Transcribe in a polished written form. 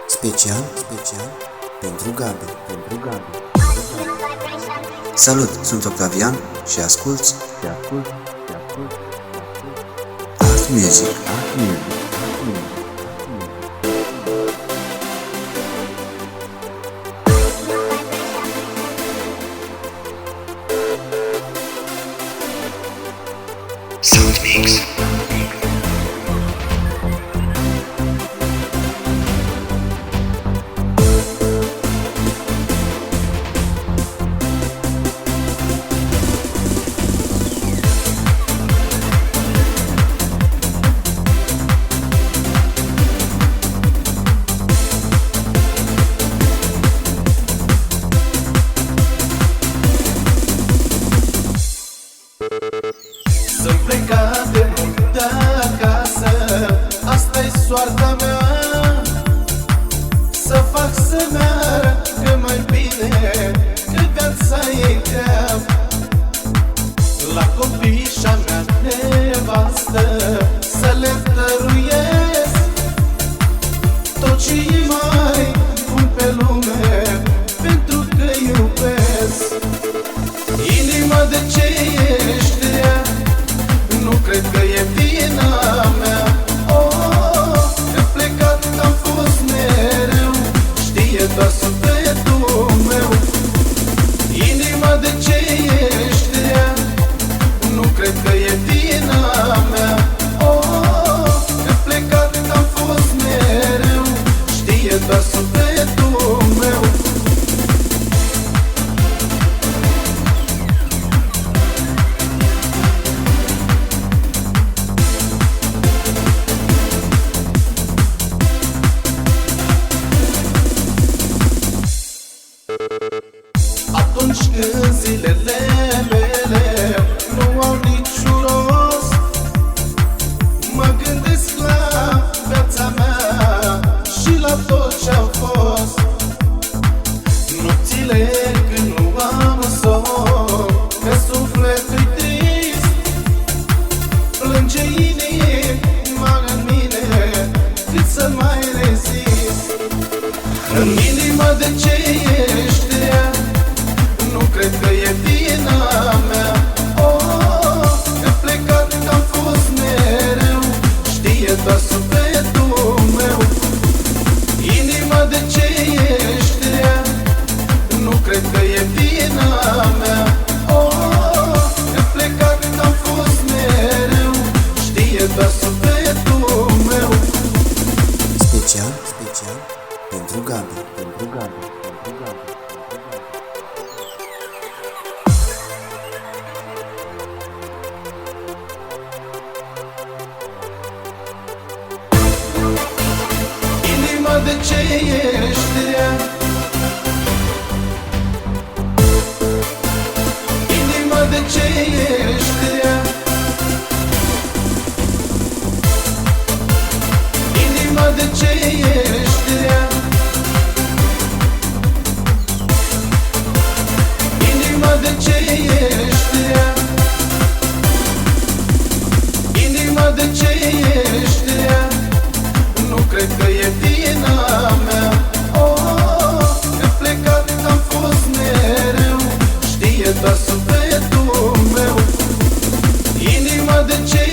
Special pentru Gabi. Salut, sunt Octavian și asculți Art Music. Sound Mix. Sunt plecat de mult de acasă, asta-i soarta mea. Să fac să meargă mai bine, că viața e grea. La copii și-a mea nevastă să le dăruiesc tot ce-i mai bun pe lume, pentru că iubesc. Inima de ce ești rea, nu cred că e vina mea. Oh, că plecat am fost mereu, știe doar sufletul meu. Inima de ce ești rea, nu cred că e vina mea. Oh, că plecat am fost mereu, știe doar sufletul meu. Atunci când zilele mele nu au niciun rost, mă gândesc la viața mea și la tot ce-am fost. Nopțile când nu am somn, că sufletul-i trist, plânge inima în mine, cât să mai rezist. În inima de ce ești rea, nu cred că e vina mea. Oh, că plecat am fost mereu, știe doar sufletul meu. Inima de ce ești rea, nu cred că e vina mea. Oh, că plecat am fost mereu, știe doar sufletul meu. Special pentru Gabi. Inima de ce ești rea, inima de ce ești rea, inima de ce ești rea, inima de ce ești rea, inima de ce ești rea, nu cred că e vina mea. Oh, că plecat am fost mereu, știe doar sufletul meu. Inima de ce